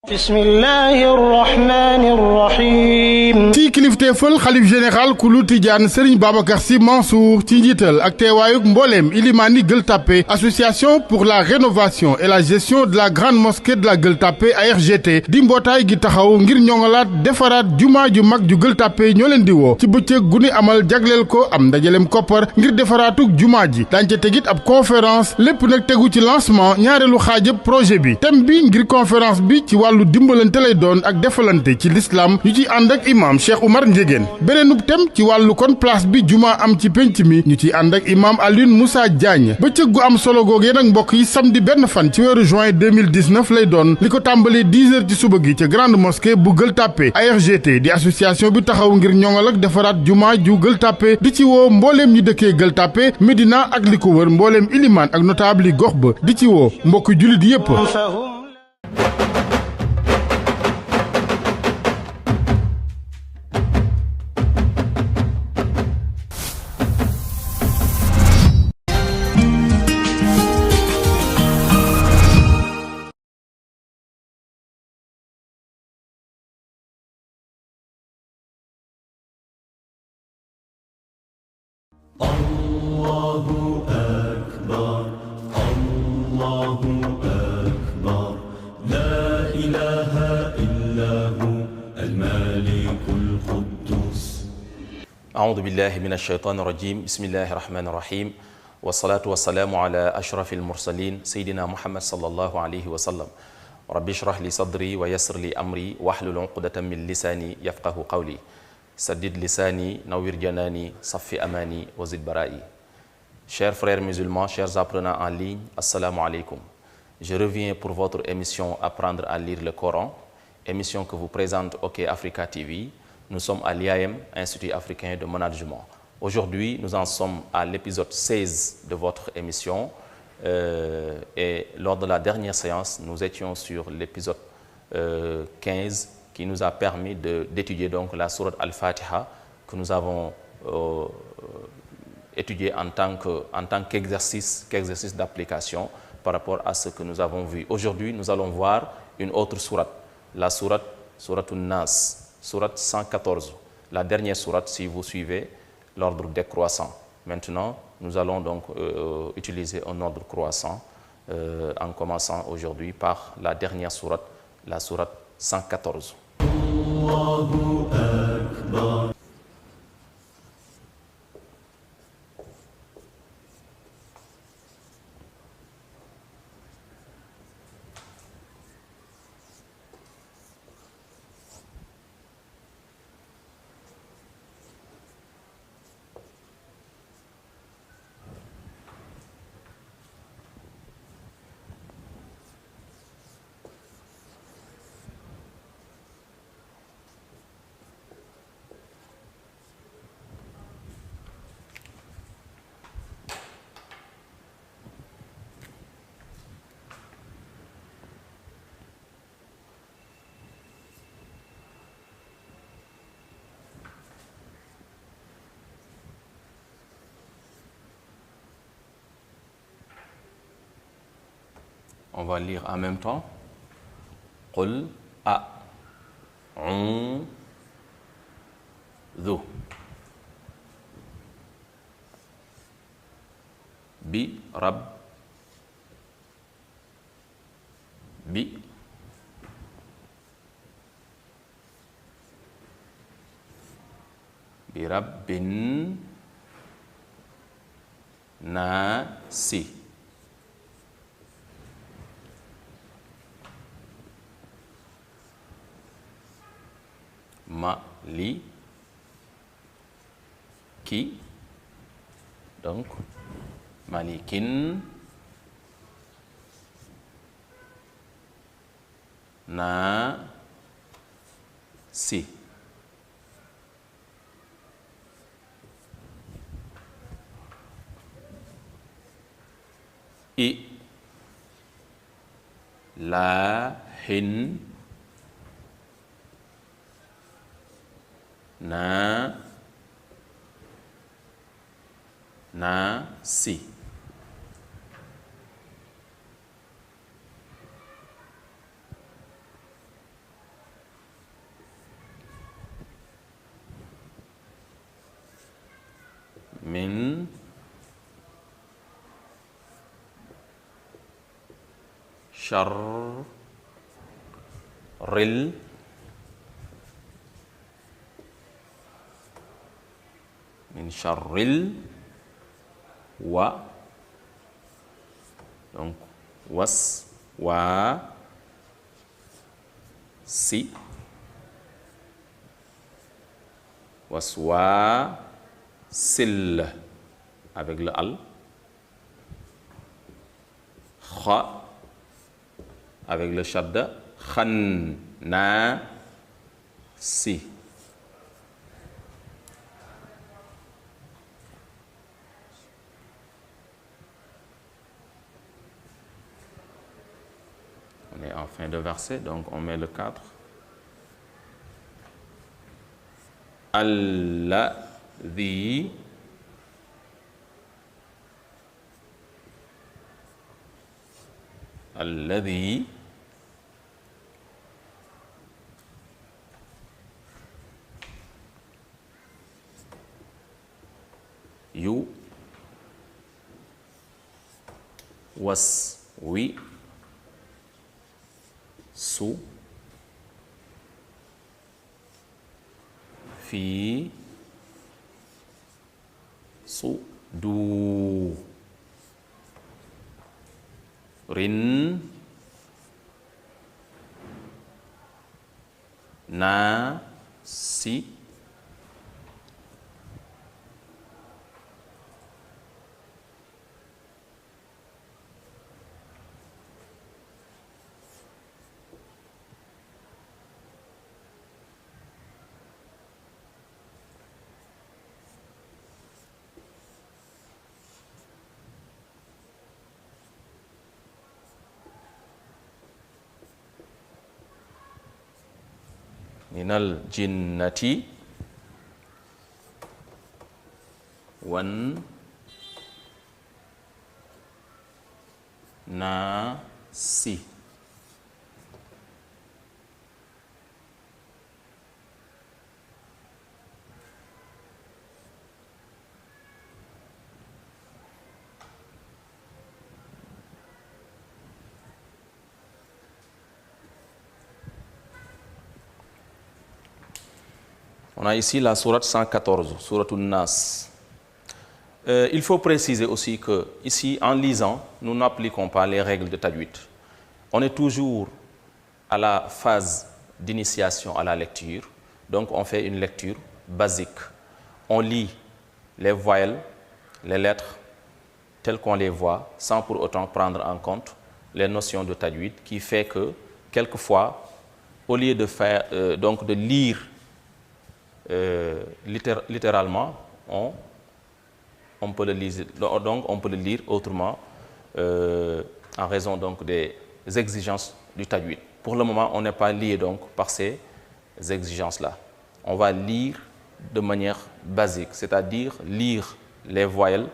bismillahir rahmanir rahim. ci kilifteefal xalif général kulu Tijaan Serigne Babacar Sy Mansour ci njiital ak teewaayuk mbooleem ilimaani Gueule Tapée association pour la rénovation et la gestion de la grande mosquée de la Gueule Tapée ARGT di mbootaay gi taxaw ngir ñoŋalaat defaraat jumaa ju mag ju Gueule Tapée ñoo leen di woo ci bëccëg gu ni amal jagleel ko am ndajaleem koppar ngir defaraatuk jumaa ji daañu ca tegit ab conférence lépp nag tegu ci lancement ñaareelu xaajëb projet bi thème bi ngir conférence bi ci wàllu dimbalante lay doon ak defalante ci l'islam ñu ci ànd ak imam Cheikh Oumar Ndiéguène beneenub tem ci wàllu kon place bi juma am ci penc mi ñu ci ànd ak imam Alioune Moussa Diagne bëccëg gu am solo googee nag mbokk yi samedi benn fan ci weeru juin 2019 lay doon li ko tàmbalee 10 heures ci suba gi ca grande mosquée bu Gueule Tapée ARGT di association bi taxaw ngir ñoŋal ak defaraat juma ju Gueule Tapée di ci woo mbooleem ñi dëkkee Gueule Tapée Médina ak li ko wër mbooleem ilimaan ak notable yi gox ba di ci woo mbokk jullit yépp. Allahu akbar, Allahu akbar, la ilaha illahu al-malikul quddus. A'udhu billahi minash shaitanir rajim. Bismillahir rahmanir rahim. Wassalatu wassalamu ala ashrafil mursalin sayyidina Muhammad sallallahu alayhi wa sallam. Rabbi shrah li sadri wa yassir li amri wahlul 'uqdatan min lisani yafqahu qawli. Saddid lisani, nawwir janani, saffi amani, wa zid bara'i. Chers frères musulmans, chers apprenants en ligne, assalamu alaikum. Je reviens pour votre émission Apprendre à lire le Coran, émission que vous présente OK Africa TV. Nous sommes à l'IAM, Institut africain de management. Aujourd'hui, nous en sommes à l'épisode 16 de votre émission. Et lors de la dernière séance, nous étions sur l'épisode 15 qui nous a permis d'étudier donc la sourate Al-Fatiha que nous avons étudié en tant qu'exercice d'application par rapport à ce que nous avons vu. Aujourd'hui, nous allons voir une autre sourate, la sourate An-Nas, sourate 114, la dernière sourate si vous suivez l'ordre décroissant. Maintenant, nous allons donc utiliser un ordre croissant en commençant aujourd'hui par la dernière sourate, la sourate 114. Allahu akbar. On va lire en même temps. Qul a'udhu bi rabbin nasi maliki, donc malikin nasi, ilahin nasi. sharril min sharril wa donc waswasil avec le al, kha avec le shadda, khannasi. On est en fin de verset, donc on met le 4. Alladhi yu waswi su fi sudurin nasi minal jinnati wan nasi. On a ici la sourate 114, sourate An-Nas. Il faut préciser aussi que ici, en lisant, nous n'appliquons pas les règles de tajwid. On est toujours à la phase d'initiation à la lecture, donc on fait une lecture basique. On lit les voyelles, les lettres telles qu'on les voit, sans pour autant prendre en compte les notions de tajwid, qui fait que quelquefois, au lieu de faire de lire littéralement, on peut le lire autrement en raison donc des exigences du tajwid. Pour le moment, on n'est pas lié donc par ces exigences-là. On va lire de manière basique, c'est-à-dire lire les voyelles,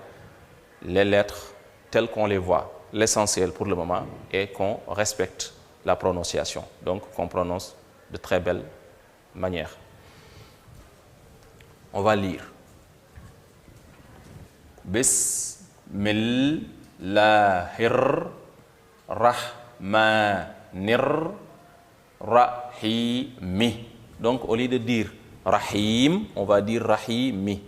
les lettres telles qu'on les voit. L'essentiel pour le moment est qu'on respecte la prononciation, donc qu'on prononce de très belle manière. On va lire. Bismillahir rahmanir rahimi. Donc au lieu de dire rahim, on va dire rahimi.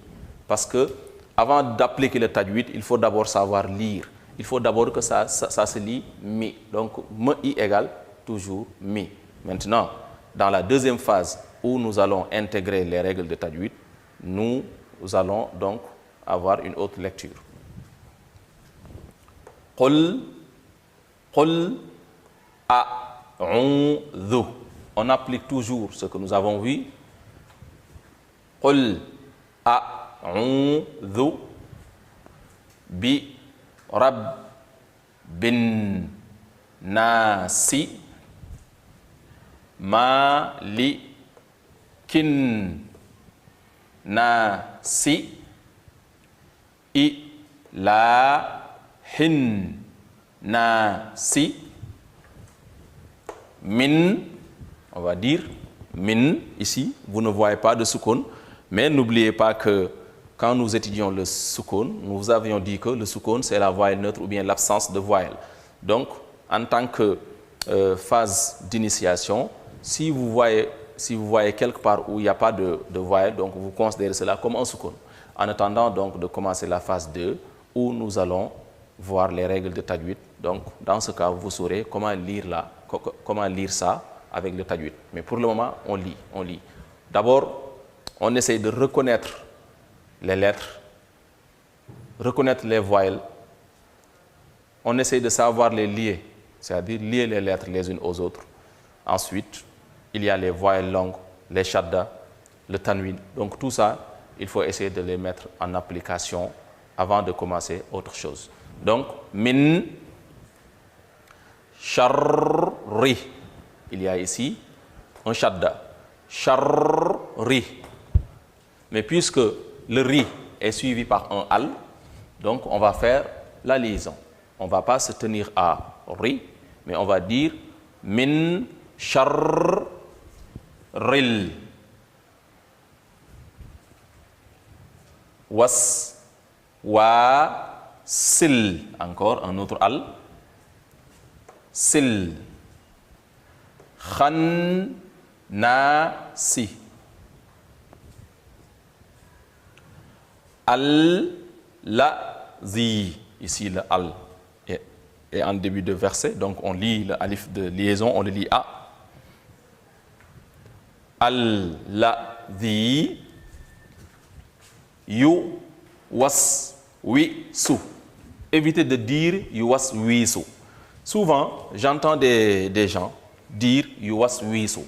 Parce que avant d'appliquer le tajwid, il faut d'abord savoir lire. Il faut d'abord que ça se lit mi. Donc mi égale toujours mi. Maintenant, dans la deuxième phase où nous allons intégrer les règles de tajwid, nous allons donc avoir une autre lecture. Qul a'udhu. On applique toujours ce que nous avons vu. Qul a'udhu bi rabbin nasi malikin nasi ilahin nasi min. On va dire min ici, vous ne voyez pas de soukoun, mais n'oubliez pas que quand nous étudions le soukoun, nous avions dit que le soukoun c'est la voyelle neutre ou bien l'absence de voyelle. Donc en tant que phase d'initiation, si vous voyez quelque part où il n'y a pas de voyelle, donc vous considérez cela comme un soukoun. En attendant donc de commencer la phase 2, où nous allons voir les règles de tajwid. Donc, dans ce cas, vous saurez comment lire ça avec le tajwid. Mais pour le moment, on lit. D'abord, on essaie de reconnaître les lettres, reconnaître les voyelles. On essaie de savoir les lier, c'est-à-dire lier les lettres les unes aux autres. Ensuite, il y a les voyelles longues, les shadda, le tanwin. Donc, tout ça, il faut essayer de les mettre en application avant de commencer autre chose. Donc, min, sharri. Il y a ici un shadda. Sharri. Mais puisque le ri est suivi par un al, donc on va faire la liaison. On ne va pas se tenir à ri, mais on va dire min sharril. Was, wa, sil. Encore un autre al. Sil. Khan, na, si. Al, la, zi. Ici, le al est en début de verset. Donc, on lit le alif de liaison, on le lit a. Al, la, zi. Yu, was, wi, su. Évitez de dire yu, was, wi, su. Souvent, j'entends des gens dire yu, was, wi, su.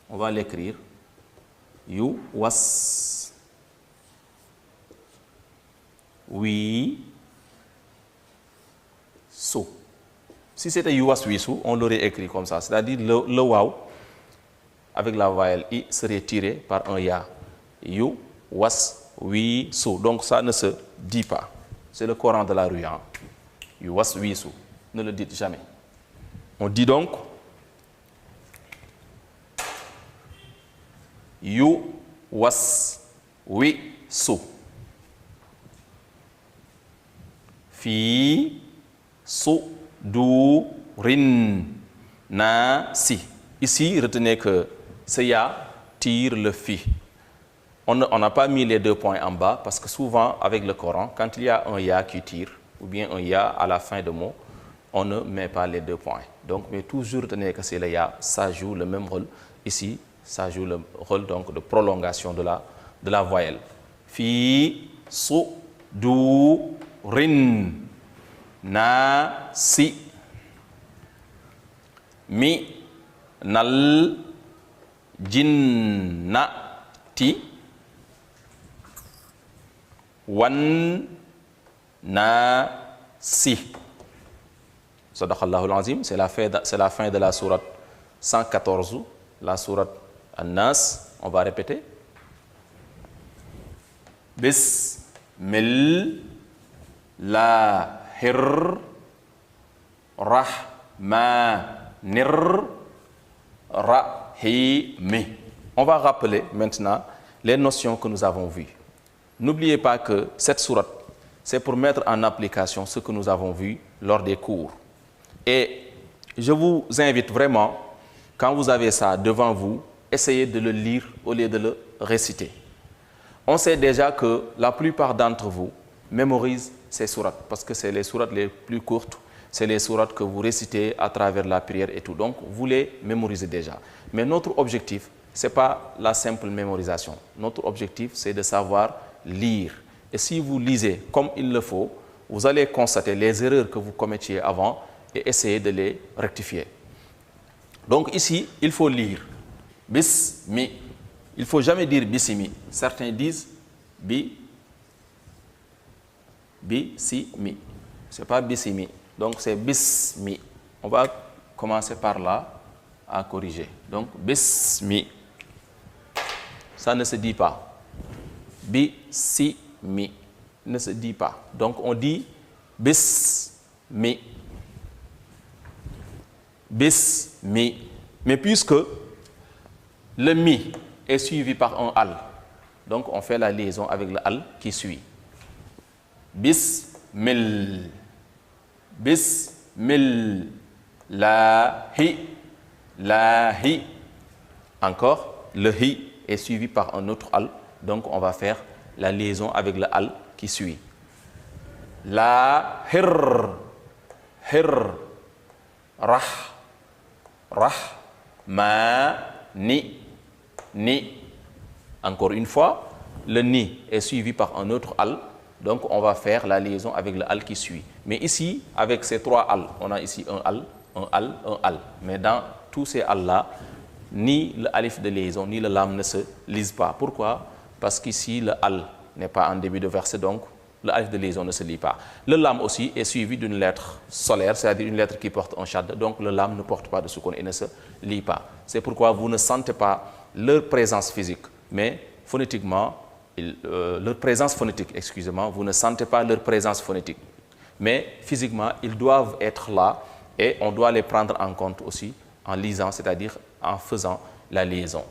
On va l'écrire. Yu, was, wi, su. Si c'était yu, was, wi, su, on l'aurait écrit comme ça. C'est-à-dire le waw, avec la voyelle i, serait tiré par un ya. Yu, was, wi, su. Donc ça ne se dit pas. C'est le Coran de la rue. Hein? Yu, was, wi, su. Ne le dites jamais. On dit donc yu, was, wi, su. Fi, su, du, rin, na, si. Ici, retenez que ce ya tire le fi. On n'a pas mis les 2 points en bas parce que souvent, avec le Coran, quand il y a un ya qui tire, ou bien un ya à la fin de mot, on ne met pas les 2 points. Donc, mais toujours retenez que c'est le ya, ça joue le même rôle. Ici, ça joue le rôle donc de prolongation de la voyelle. Fi, su, du, rin, na, si. Mi, nal, jin, na, ti. Wan, na, si. Sadaqallahu al-azim, c'est la fin de la sourate 114, la sourate An-Nas. On va répéter. Bismillahir rahmanir rahim. On va rappeler maintenant les notions que nous avons vues. N'oubliez pas que cette sourate, c'est pour mettre en application ce que nous avons vu lors des cours. Et je vous invite vraiment, quand vous avez ça devant vous, essayez de le lire au lieu de le réciter. On sait déjà que la plupart d'entre vous mémorisent ces sourates, parce que c'est les sourates les plus courtes, c'est les sourates que vous récitez à travers la prière et tout. Donc, vous les mémorisez déjà. Mais notre objectif, ce n'est pas la simple mémorisation. Notre objectif, c'est de savoir lire. Et si vous lisez comme il le faut, vous allez constater les erreurs que vous commettiez avant et essayer de les rectifier. Donc ici, il faut lire. Bismi. Il ne faut jamais dire bismi. Certains disent bisimi. Ce n'est pas bisimi. Donc c'est bismi. On va commencer par là à corriger. Donc bismi. Ça ne se dit pas. Bisimi. Ne se dit pas. Donc on dit bismi. Bismi. Mais puisque le mi est suivi par un al, donc on fait la liaison avec le al qui suit. Bismil. Bismillah. lahi, lahi. Encore, le hi est suivi par un autre al, donc on va faire la liaison avec le al qui suit. La hir, hir, rah, rah, ma, ni. Encore une fois, le ni est suivi par un autre al, donc on va faire la liaison avec le al qui suit. Mais ici, avec ces trois al, on a ici un al, un al, un al. Mais dans tous ces al-là, ni le alif de liaison, ni le lam ne se lisent pas. Pourquoi? Parce qu'ici, le al n'est pas en début de verset, donc le alif de liaison ne se lit pas. Le lam aussi est suivi d'une lettre solaire, c'est-à-dire une lettre qui porte un shad, donc le lam ne porte pas de soukoun et ne se lit pas. C'est pourquoi vous ne sentez pas leur présence physique, mais phonétiquement, leur présence phonétique, excusez-moi, vous ne sentez pas leur présence phonétique. Mais physiquement, ils doivent être là et on doit les prendre en compte aussi en lisant, c'est-à-dire en faisant la liaison.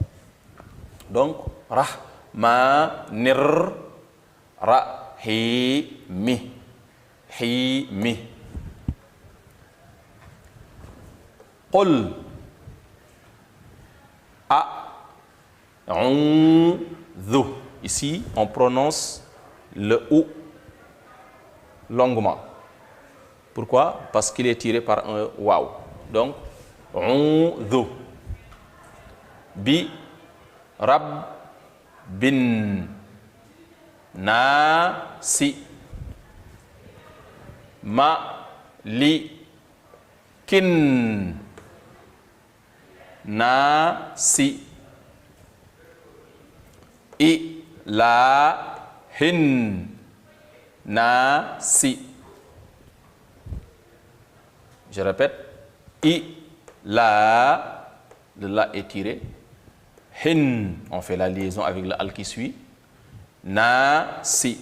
Donc, rahmanir, rahimi, himi. Qul, a'udhu. Ici, on prononce le ou longuement. Pourquoi? Parce qu'il est tiré par un waw. Donc, a'udhu. Bi rabbin nasi malikin nasi ilahin nasi. Je répète, ila, le la est tiré. Hin, on fait la liaison avec le al qui suit. Nasi.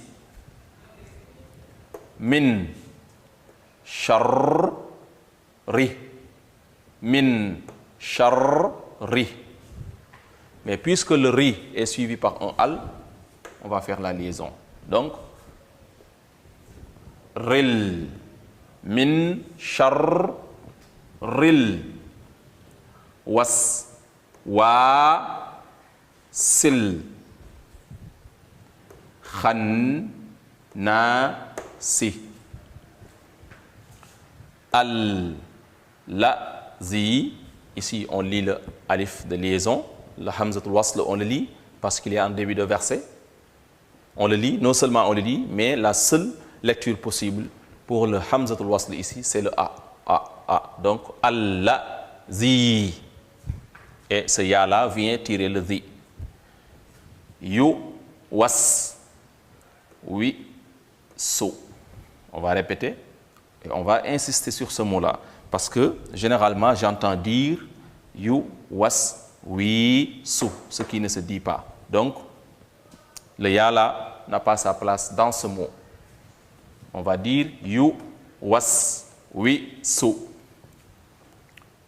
Min sharri. Min sharri. Mais puisque le ri est suivi par un al, on va faire la liaison. Donc, ril. Min sharril. Was. Wa. Sil. Khan. Na. Si. Al. La. Zi. Ici, on lit le alif de liaison. Le hamzatul wasl, on le lit parce qu'il est en début de verset. On le lit, non seulement on le lit, mais la seule lecture possible pour le hamzatul wasl ici, c'est le a. Donc, al-la-zi. Et ce ya-là vient tirer le zi. Yu, was, wi, so. On va répéter et on va insister sur ce mot-là parce que généralement, j'entends dire yu, was, oui, sou, ce qui ne se dit pas. Donc, le ya là n'a pas sa place dans ce mot. On va dire you, was, oui, sou.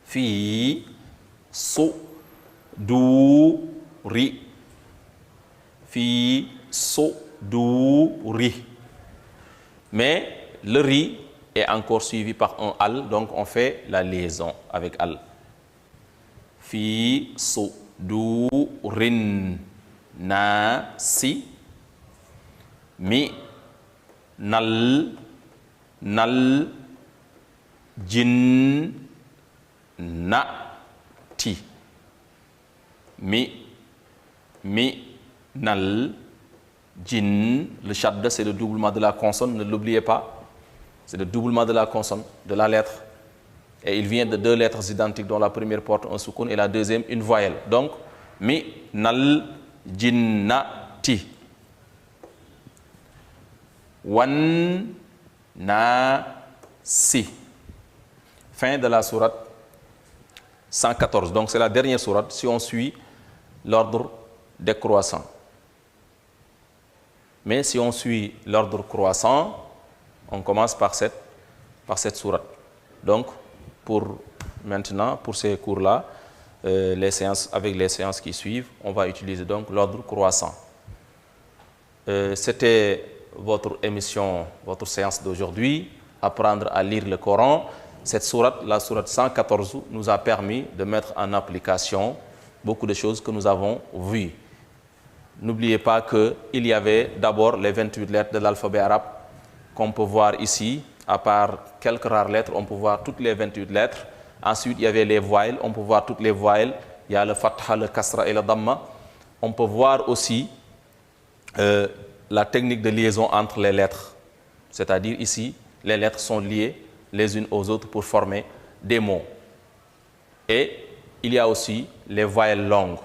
Fi, sou, du, ri. Fi, sou, du, ri. Mais le ri est encore suivi par un al, donc on fait la liaison avec al. Fi sudurin nasi mi nal jinnati mi nal jinn. Le shadda, c'est le doublement de la consonne, ne l'oubliez pas. C'est le doublement de la consonne, de la lettre. Et il vient de deux lettres identiques dont la première porte un soukoun et la deuxième une voyelle. Donc, mi nal jinnati. Wan na si. Fin de la sourate 114. Donc, c'est la dernière sourate si on suit l'ordre décroissant. Mais si on suit l'ordre croissant, on commence par cette sourate. Donc, pour maintenant, pour ces cours-là, avec les séances qui suivent, on va utiliser donc l'ordre croissant. C'était votre émission, votre séance d'aujourd'hui, apprendre à lire le Coran. cette sourate, la sourate 114, nous a permis de mettre en application beaucoup de choses que nous avons vues. N'oubliez pas qu'il y avait d'abord les 28 lettres de l'alphabet arabe qu'on peut voir ici. À part quelques rares lettres, on peut voir toutes les 28 lettres. Ensuite, il y avait les voyelles, on peut voir toutes les voyelles. Il y a le fatha, le kasra et le damma. On peut voir aussi la technique de liaison entre les lettres. C'est-à-dire ici, les lettres sont liées les unes aux autres pour former des mots. Et il y a aussi les voyelles longues.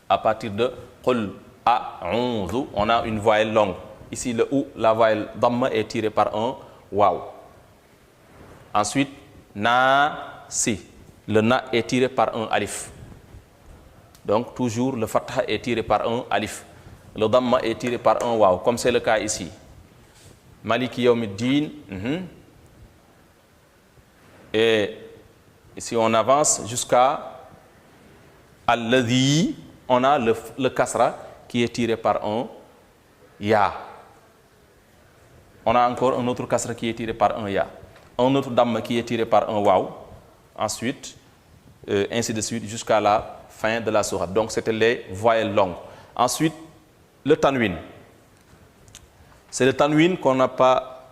À partir de qul a'udhu, on a une voyelle longue. Ici, le ou, la voyelle damma est tirée par un waw. Ensuite, na, si. Le na est tiré par un alif. Donc, toujours, le fatha est tiré par un alif. Le damma est tiré par un waw, comme c'est le cas ici. Maliki yawmiddin. Et si on avance jusqu'à al-ladhi, on a le kasra qui est tiré par un ya. On a encore un autre kasra qui est tiré par un ya. Un autre damma qui est tiré par un waw. Ensuite, ainsi de suite jusqu'à la fin de la sourate. Donc, c'était les voyelles longues. Ensuite, le tanwin. C'est le tanwin qu'on n'a pas.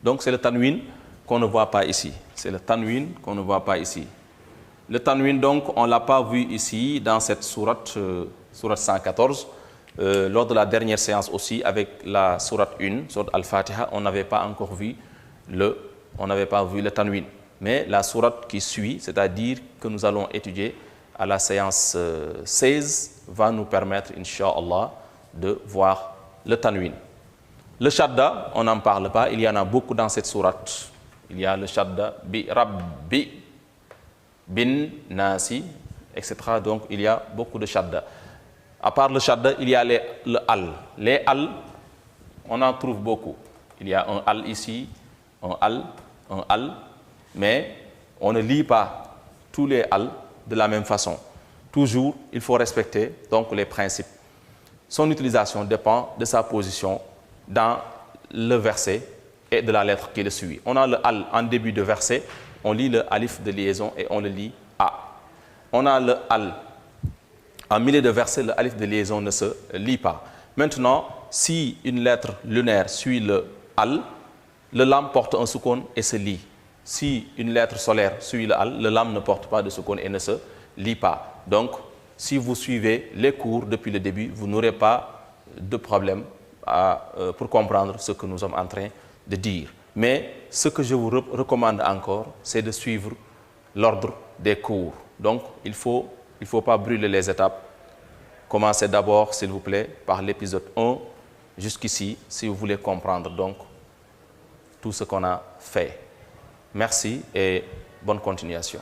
Donc, c'est le tanwin qu'on ne voit pas ici. C'est le tanwin qu'on ne voit pas ici. Le tanwin, donc, on ne l'a pas vu ici dans cette sourate, sourate 114. Lors de la dernière séance aussi, avec la sourate 1, sourate Al-Fatiha, on n'avait pas encore vu le tanwin. Mais la sourate qui suit, c'est-à-dire que nous allons étudier à la séance 16, va nous permettre, Inch'Allah, de voir le tanwin. Le shadda, on n'en parle pas, il y en a beaucoup dans cette sourate. Il y a le shadda, bi, rabbi, bin, nasi, etc. Donc il y a beaucoup de shadda. À part le shadda, il y a le al. Les al, on en trouve beaucoup. Il y a un al ici, un al, mais on ne lit pas tous les al de la même façon. Toujours, il faut respecter donc les principes. Son utilisation dépend de sa position dans le verset et de la lettre qui le suit. On a le al en début de verset, on lit le alif de liaison et on le lit a. On a le al en milieu de verset, le alif de liaison ne se lit pas. Maintenant, si une lettre lunaire suit le al, le lam porte un soukoun et se lit. Si une lettre solaire suit le al, le lam ne porte pas de soukoun et ne se lit pas. Donc, si vous suivez les cours depuis le début, vous n'aurez pas de problème pour comprendre ce que nous sommes en train de dire. Mais ce que je vous recommande encore, c'est de suivre l'ordre des cours. Donc, il ne faut pas brûler les étapes. Commencez d'abord, s'il vous plaît, par l'épisode 1 jusqu'ici, si vous voulez comprendre donc tout ce qu'on a fait. Merci et bonne continuation.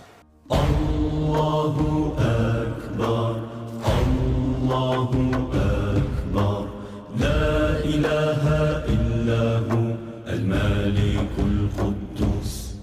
Allahu Akbar, Allahu Akbar, la ilaha illahu al-Malikul Quddus.